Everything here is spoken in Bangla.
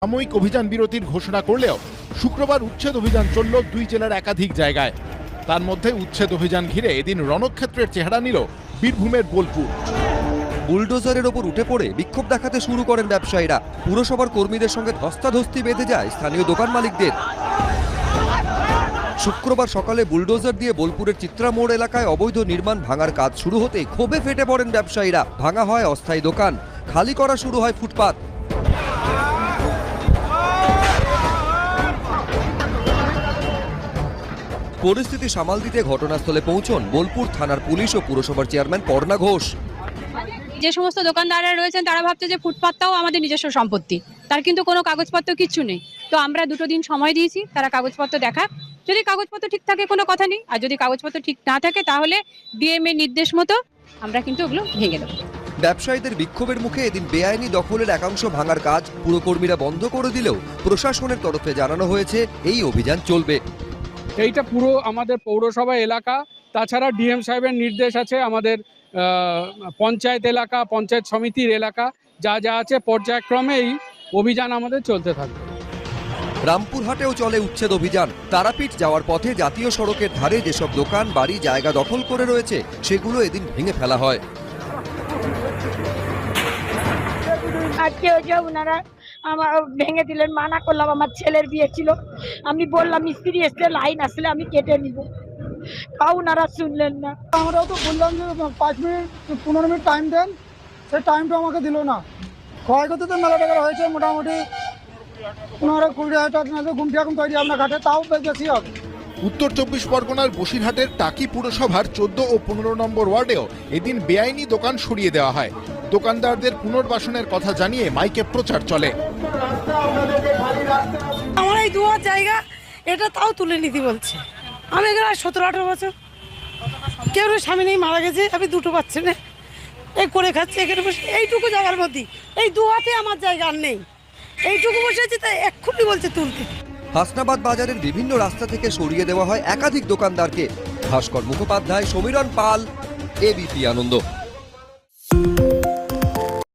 সাময়িক অভিযান বিরতির ঘোষণা করলেও শুক্রবার উচ্ছেদ অভিযান চলল দুই জেলার একাধিক জায়গায়। তার মধ্যে উচ্ছেদ অভিযান ঘিরে এদিন রণক্ষেত্রের চেহারা নিল বীরভূমের বোলপুর। বুলডোজারের ওপর উঠে পড়ে বিক্ষোভ দেখাতে শুরু করেন ব্যবসায়ীরা। পুরসভার কর্মীদের সঙ্গে ধস্তাধস্তি বেঁধে যায় স্থানীয় দোকান মালিকদের। শুক্রবার সকালে বুলডোজার দিয়ে বোলপুরের চিত্রা মোড় এলাকায় অবৈধ নির্মাণ ভাঙার কাজ শুরু হতে ক্ষোভে ফেটে পড়েন ব্যবসায়ীরা। ভাঙা হয় অস্থায়ী দোকান, খালি করা শুরু হয় ফুটপাত। পরিস্থিতি সামাল দিতে ঘটনাস্থলে পৌঁছন বোলপুর থানার পুলিশ ও পুরসভার চেয়ারম্যান পর্ণা ঘোষ। যে সমস্ত দোকানদাররা রয়েছেন তারা ভাবছে যে ফুটপাতটাও আমাদের নিজস্ব সম্পত্তি, তার কিন্তু কোনো কাগজপত্র কিচ্ছু নেই। তো আমরা 2 দিন সময় দিয়েছি, তারা কাগজপত্র দেখাক। যদি কাগজপত্র ঠিক থাকে কোনো কথা নেই, আর যদি কাগজপত্র ঠিক না থাকে তাহলে ডিএম এর নির্দেশ মতো আমরা কিন্তু ওগুলো ভেঙে দেবো। ব্যবসায়ীদের বিক্ষোভের মুখে এদিন বেআইনি দখলের একাংশ ভাঙার কাজ পুরকর্মীরা বন্ধ করে দিলেও প্রশাসনের তরফে জানানো হয়েছে এই অভিযান চলবে। এইটা পুরো আমাদের পৌরসভা এলাকা, তাছাড়া ডিএম সাহেবের নির্দেশ আছে আমাদের পঞ্চায়েত এলাকা, পঞ্চায়েত সমিতির এলাকা, যা যা আছে পর্যায়ক্রমে এই অভিযান আমাদের চলতে থাকবে। রামপুরহাটেও চলে উচ্ছেদ অভিযান। তারাপীঠ যাওয়ার পথে জাতীয় সড়কের ধারে যেসব দোকান বাড়ি জায়গা দখল করে রয়েছে সেগুলো এদিন ভেঙে ফেলা হয়। আজকে ওই যে ওনারা আমার ভেঙে দিলেন, মানা করলাম, আমার ছেলের বিয়ে ছিল, আমি বললাম মিস্ত্রি এসে লাইন আসলে আমি কেটে নিব, তাও ওনারা শুনলেন না। আমরাও তো বললাম যে 5 মিনিট 15 মিনিট টাইম দেন, সেই টাইমটা আমাকে দিল না। ক্ষয়ক্ষতি তো মেলা টাকা হয়েছে, মোটামুটি 15-20 টাকা না গুমটি এখন তৈরি আপনার ঘাটে, তাও বেশি হবে। উত্তর 24 পরগনার বসিরহাটের টাকি পুরসভার 14 ও 15 নম্বর ওয়ার্ডেও এদিন বেআইনি দোকান সরিয়ে দেওয়া হয়। দোকানদারদের পুনর্বাসনের কথা জানিয়ে মাইকে প্রচার চলে। আমার এই দুয়ার জায়গা এটা তাও তুলে নিতে বলছে। আমি এখানে 17-18 বছর, কেউ স্বামী নেই, মারা গেছে, আমি 2টো বাচ্চা না এই করে খাচ্ছি এখানে বসে। এইটুকু জায়গার মধ্যে এই দুয়াতে আমার জায়গা আর নেই, এইটুকু বসে আছে, তাই এক্ষুনি বলছে তুলতে। হাসনাবাদ বাজারের বিভিন্ন রাস্তা থেকে সরিয়ে দেওয়া হয় একাধিক দোকানদারকে। ভাস্কর মুখোপাধ্যায়, সমীরণ পাল, এবিপি আনন্দ।